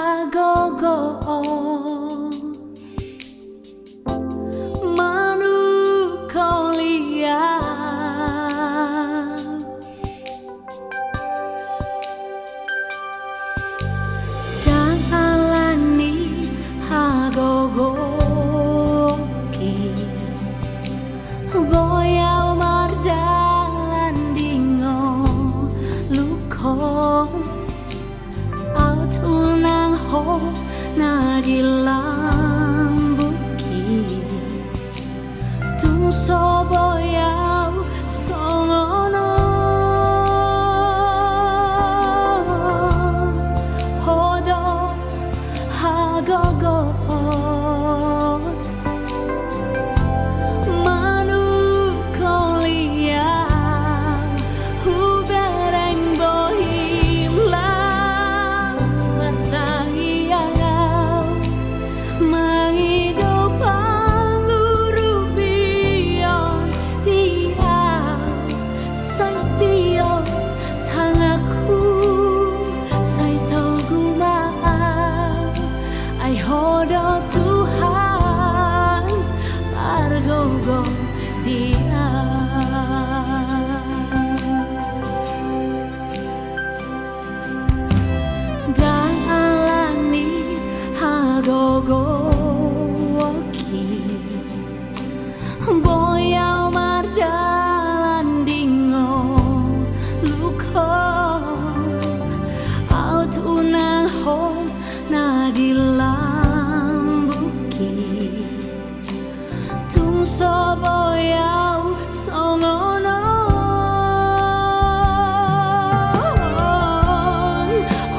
호도하고고 manukolia Jangalani hagogoki Boyau mardalan dingo lukom Out unang ho nadilambuki Tung soboyau songono Hodo hagogo manukolia hubereng bohim las bertangiau menghidup pangurupion dia saitio tangaku saito gumau ai hodo Tuhan pargogo dia dan alani hagogo waki boyau mardalan dingo luko out unang hom nadilambuki tung soboyau songono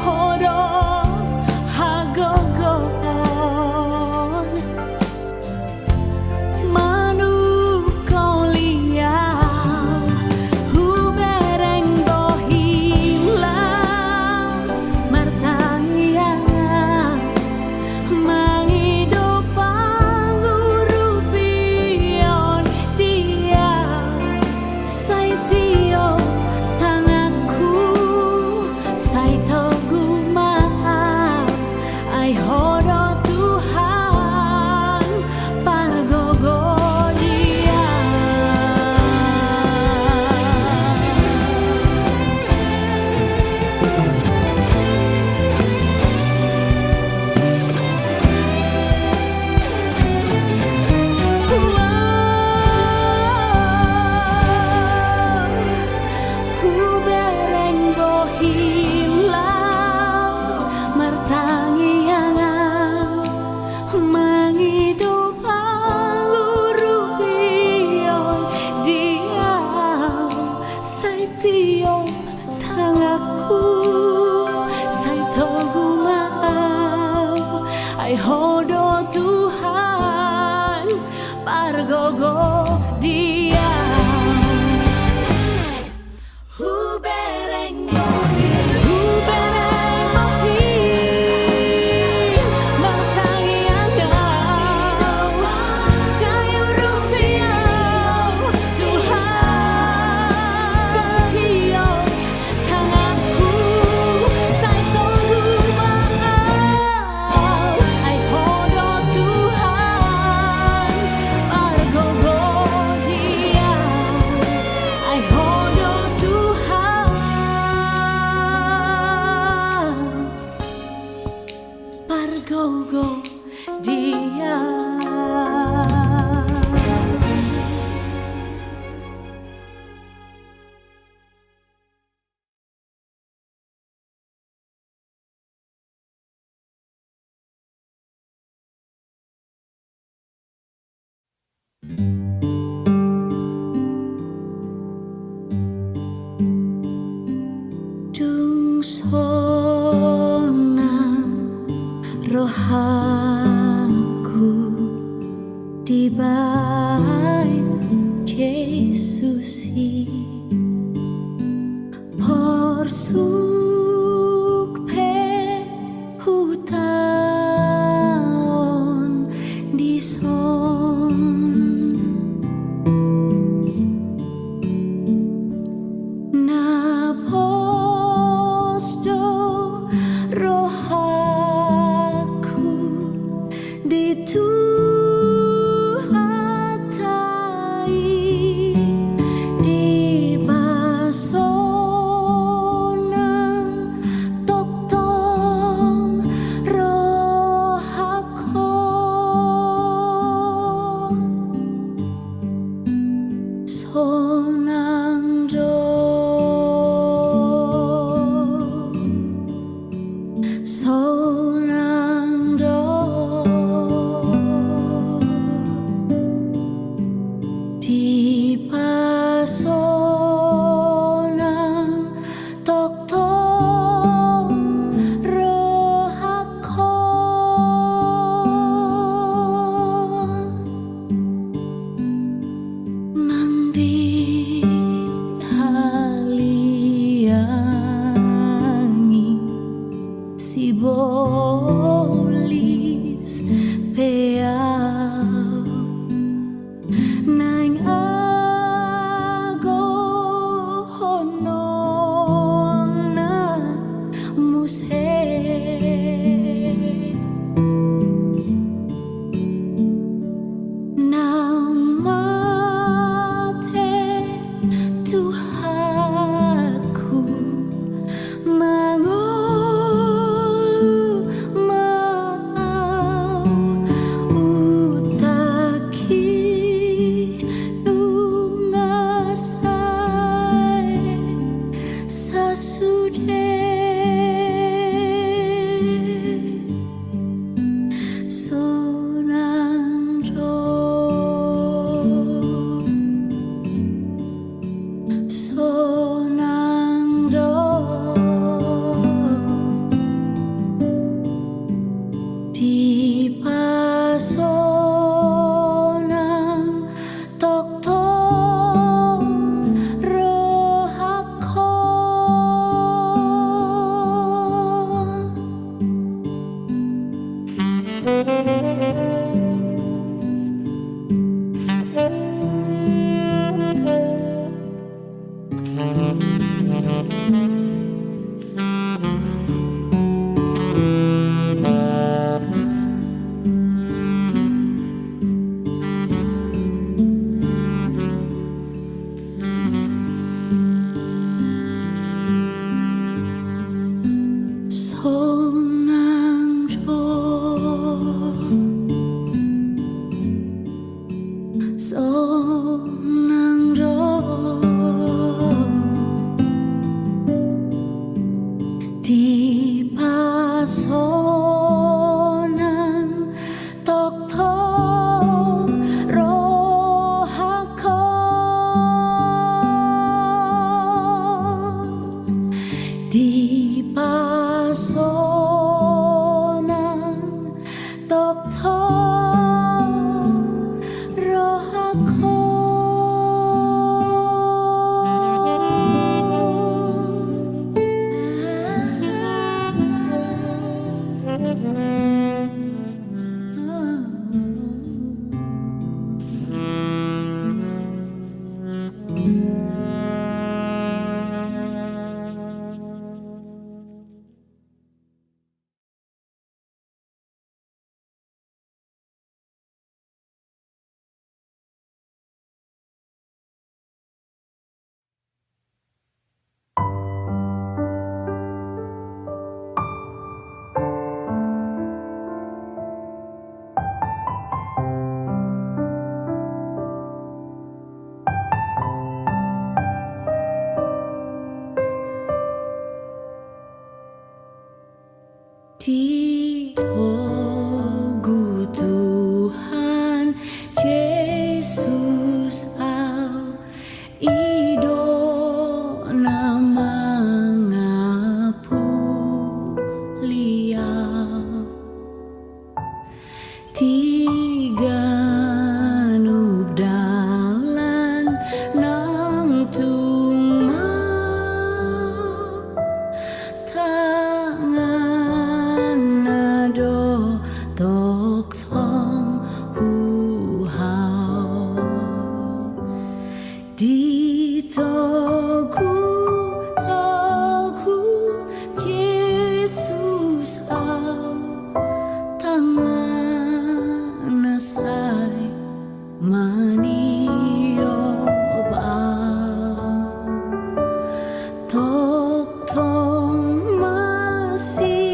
hodo hagogoon manukolia hubereng bohim las martangiang menghidup pangurupion dia saitio tangaku saito gumau ai hodo Tuhan pargogo dia hubereng bohim las martangiang menghidup pangurupion dia saitio tangaku saito gumau ai hodo Tuhan pargogo dia hubereng bohim martangiang sayurupiau Tuhan saitio tangaku saito gumau ai hodo Tuhan pargogo dia ai hodo Tuhan pargogo dia dung sonang rohaku dibai Yesusi porsuk pe hutaon di son na posdo Di Togu Tuhan Yesus au ido nama ngapuliau tiga nub dalan nang tungma tok thong hu hao di togu Jesus au tangan nasai maniob au tok thong masih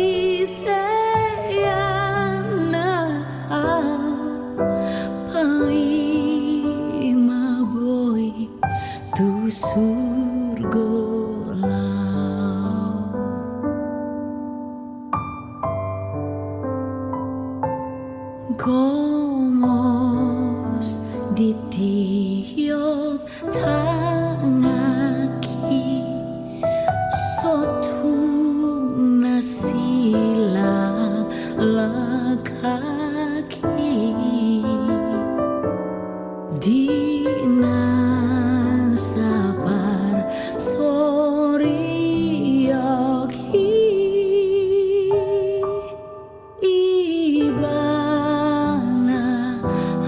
tu surga lau gomos ditiup tangaki sotung nasilap lakaki dina sabar sorioki ibana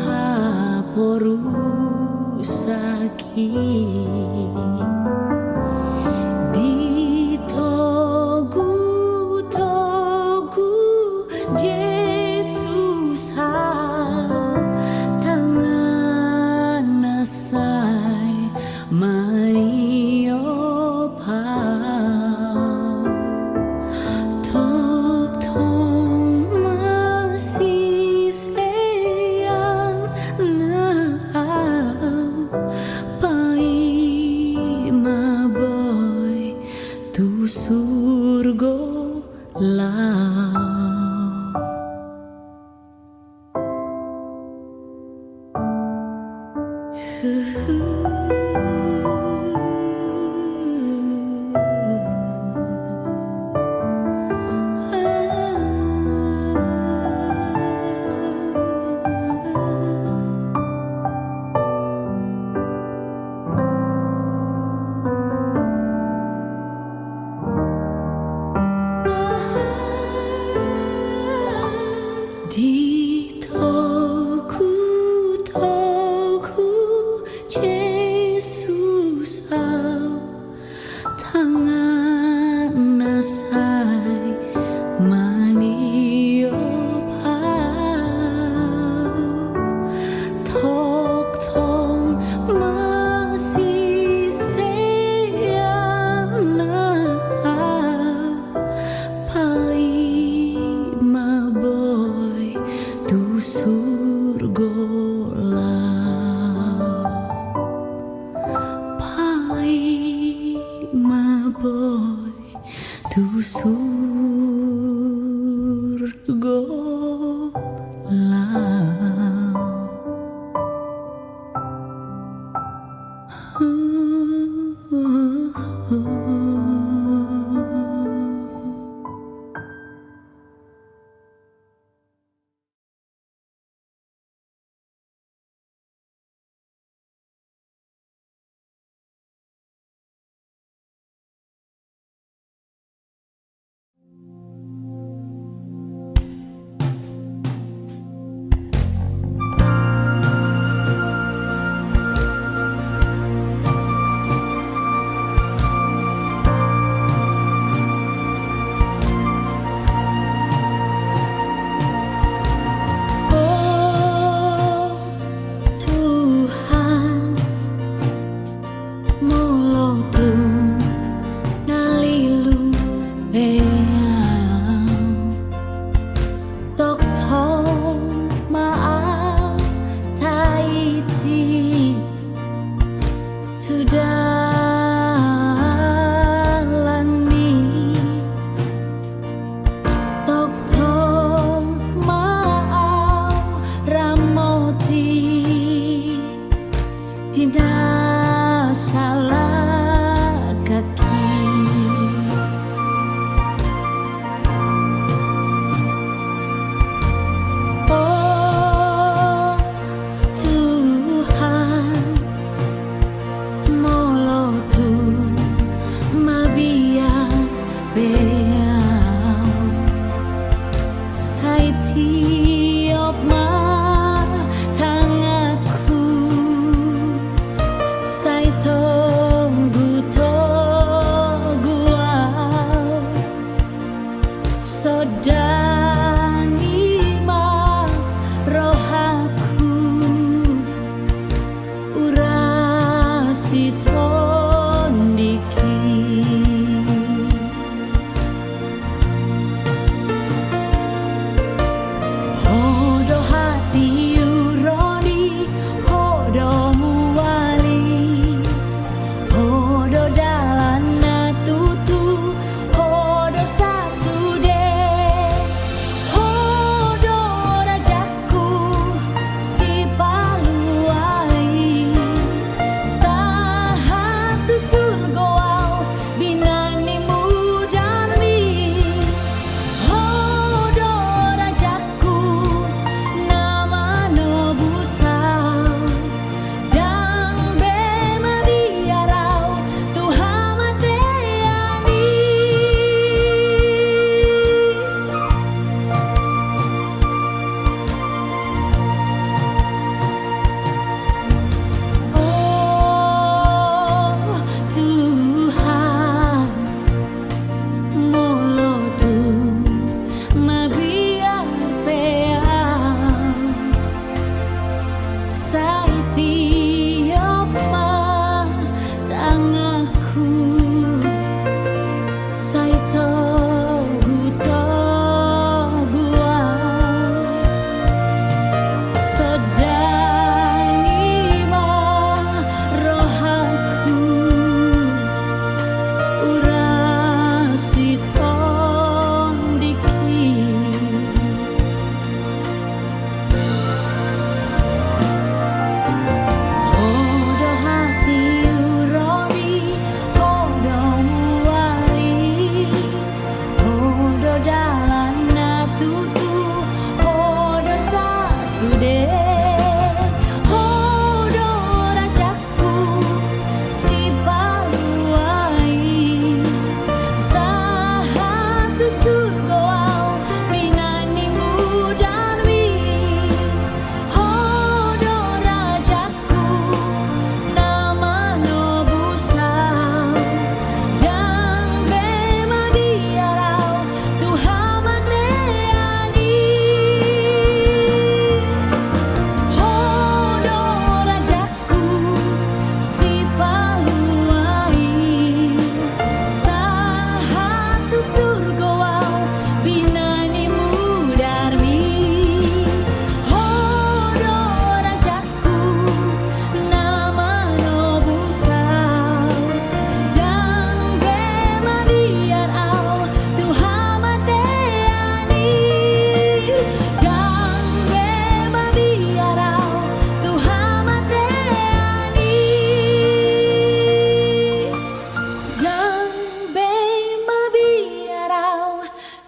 haporusaki di togu Yesus tu surga lah. Di toku Jesus au tangan nasai manio pau tok tong masih seyana pai maboy tu surga lah. Pai maboy tu surga lah.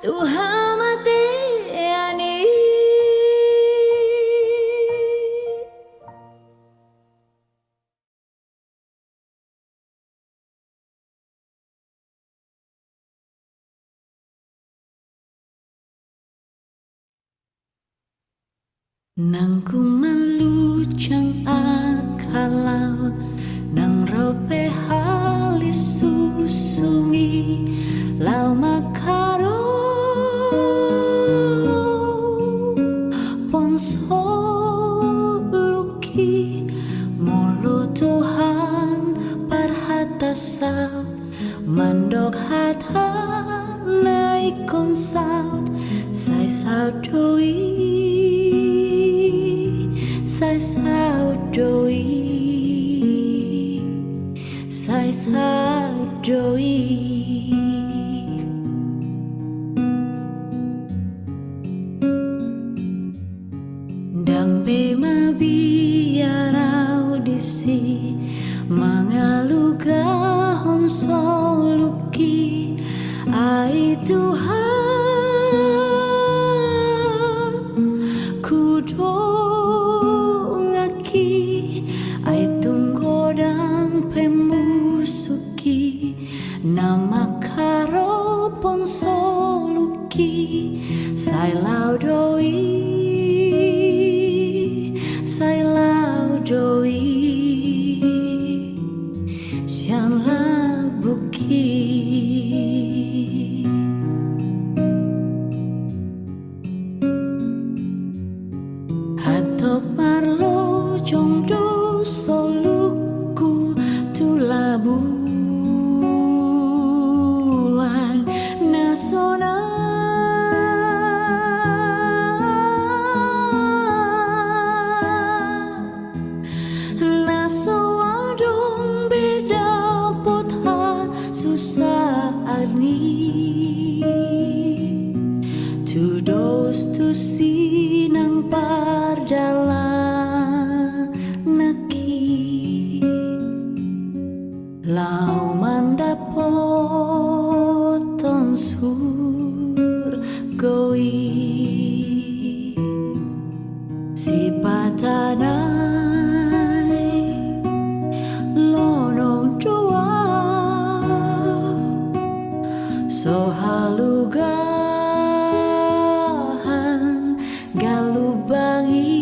Tuhan mati ani nang kumalucang akalaw nang rope halis susungi lau makaro ponso luki molo Tuhan parhatasaut mandok hata naik konsaut sai saudoi sai saudoi sai saudoi dang be mabiarau disi mangaluga honso luki ai Tuhan kudo ai tunggodang pemusuki nama karo ponso luki sai laudoi sai laudoi sian labuki hatop marlo jongdo soluku tulabuan nasona naso adong beda potha susah ani to those to see nang pardalan naki lau mandapoton surgoi si patanai lonong doa so halugahan galubangi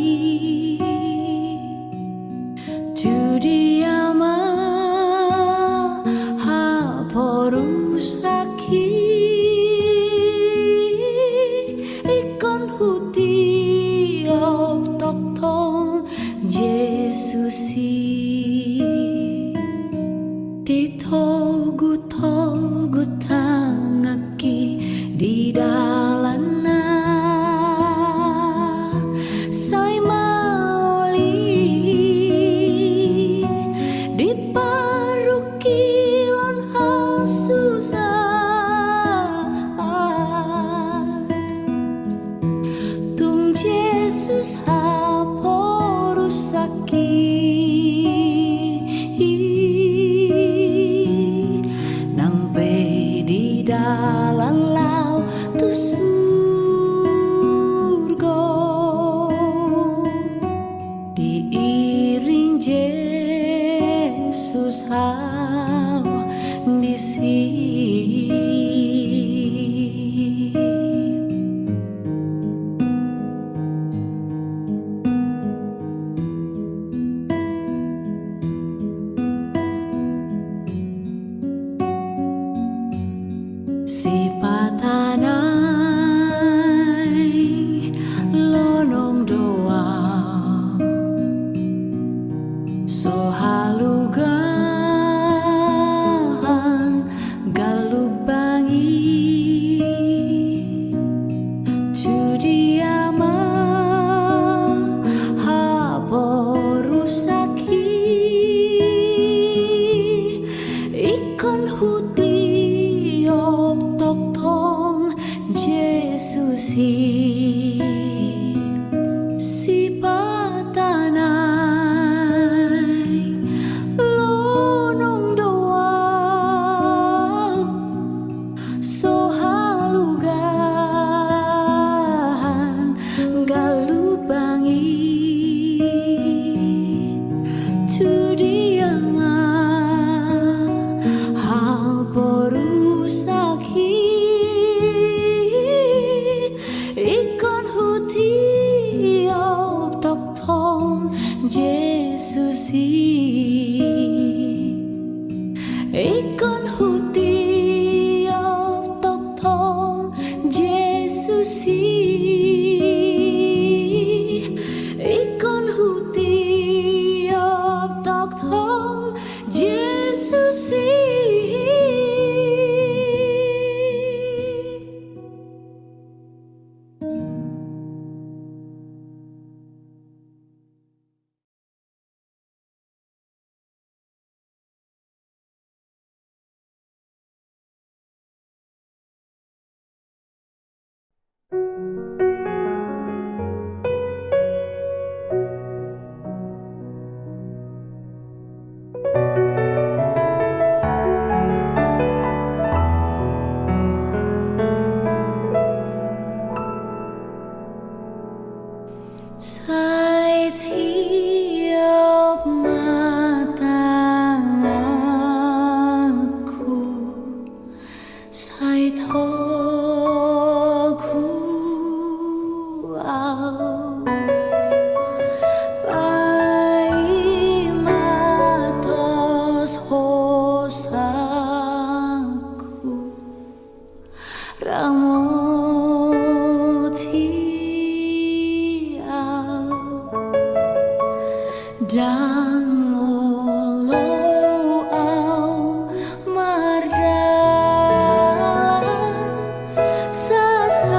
tu diama ha porusaki ikon huti op tok tong Yesusi ditogu tangaki di dalana sai maoli di parukilon hasusa tung Yesus ha porusaki nang pe di dalam lau tu surga diiring Yesus hau di sini si patanai lonong doa so halugahan galubangi tu diama ha porusaki ikon huti tok tong Yesusi si patanai lonong doa so haluga Setiap mata aku Sai thogu au Pai matos hosaku Ramoti Dan olo au mardalan sasada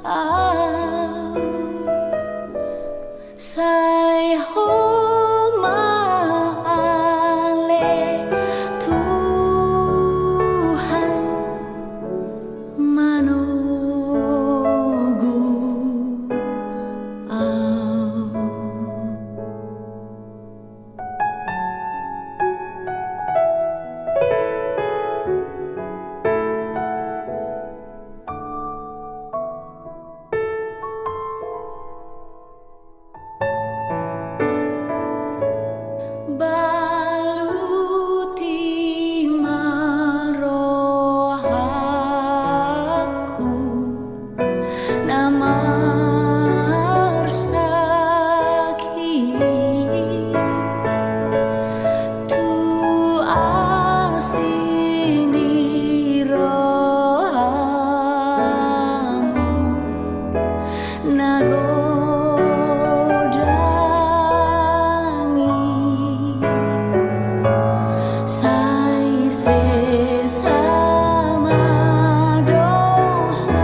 au Sai homa ale Tuhan manogu Baluti marohaku Namar sakit Tu asini rohamu Nagodangi Sai sesama dosaku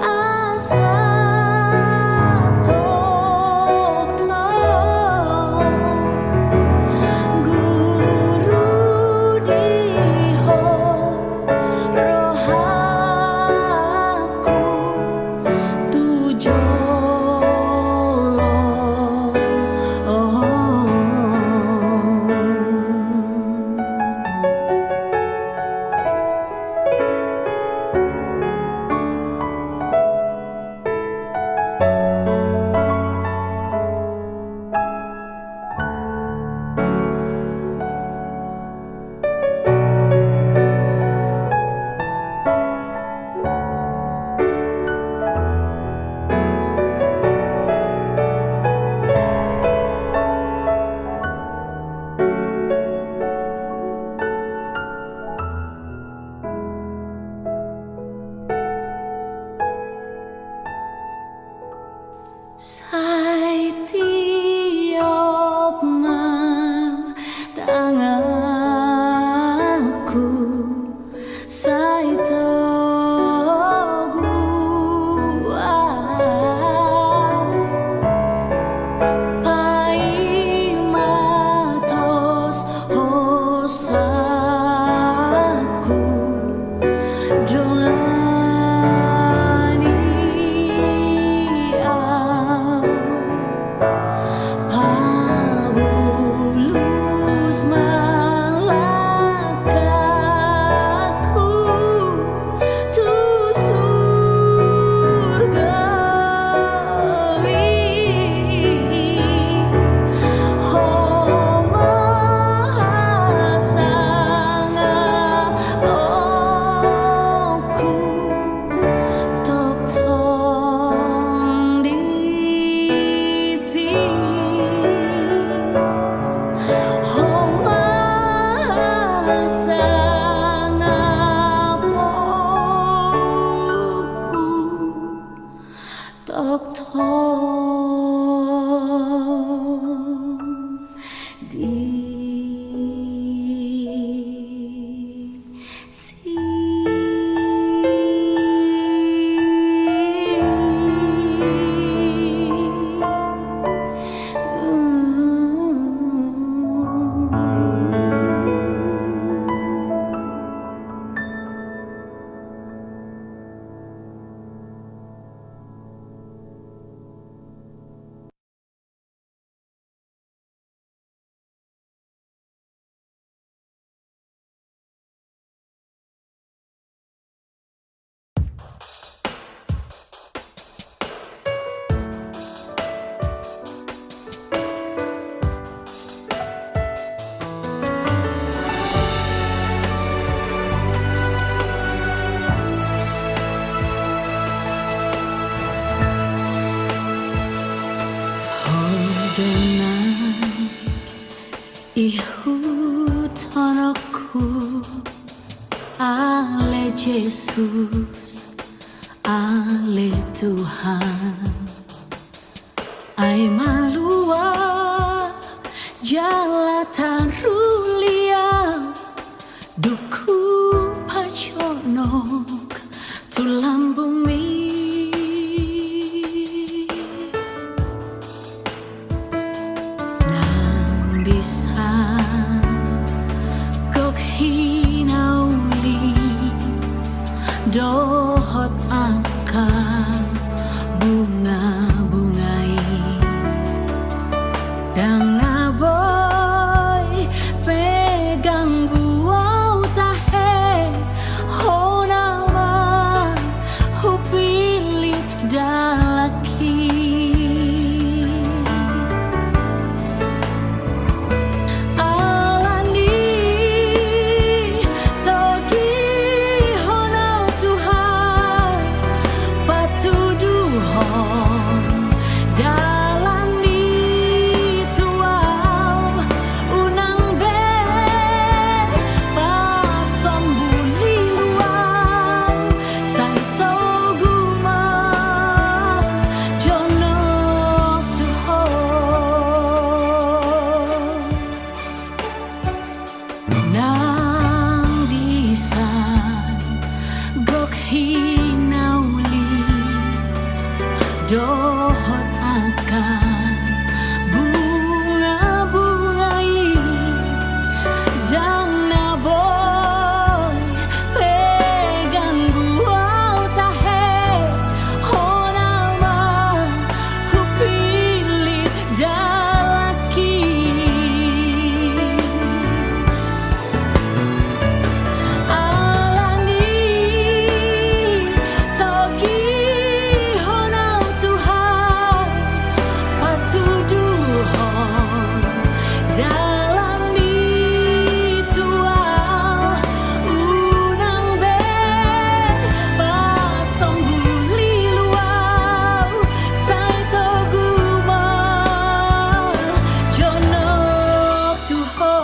Asa tok Guru diho rohaku Tujolo Sai tiap tanganku Sai togu Pai matos hosaku Pabulus tonoku ale Yesus, ale Tuhan. Ai malua jalatan rulia duku paconok tulang bumi. Nang disan kok hinauli dohot akan bunga-bungai dang naboy pegang guau tahe honama hupili dalaki alani togi honau Tuhan patuduhon dalani tuau unang be pasambuli luang sai toguma jonok tuhon nang disan gok hinauli dohot akan bunga-bungai dan naboy pegang guau tahe honama hupili dalaki alani togi honau Tuhan patuduhon dalani tuau unang be pasambuli luau sai toguma jonok tuhon.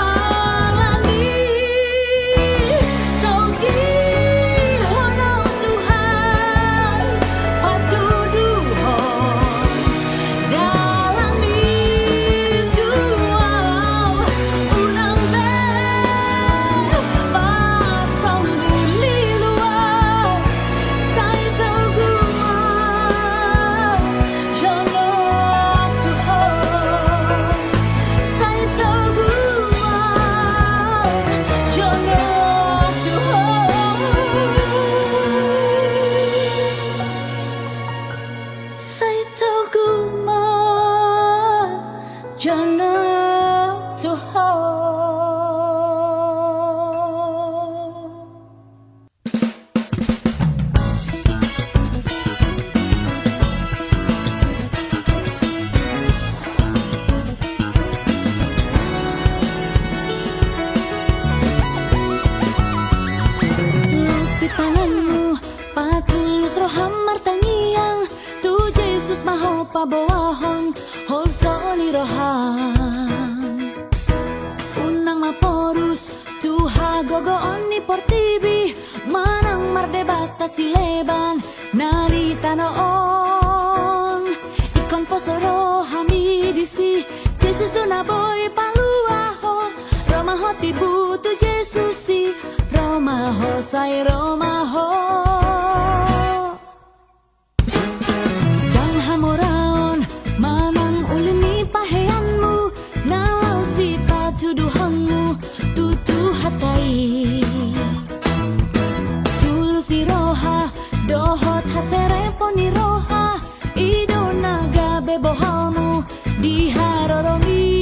Alani togi honau Tuhan patuduhon dalani tuau unang be pasambuli luau sai toguma jonok tuhon sai toguma jonok tuhon sai toguma jonok tuhon. Lapit tanganmu, patulus roh hamar tangiang tu Yesus maho pabawahon holsoni rohan unang maporus tuha gogoon ni portibi manang mardebata sileban narita noon ikon posoro hamidisi Yesus tu naboy paluaho romaho tibu tu Yesusi romaho sai romaho dang hamoraon manang ulini paheanmu nalau si patuduhanmu tutu hatai tulus di roha dohot haserepon di roha idona gabe bohamu diharoromi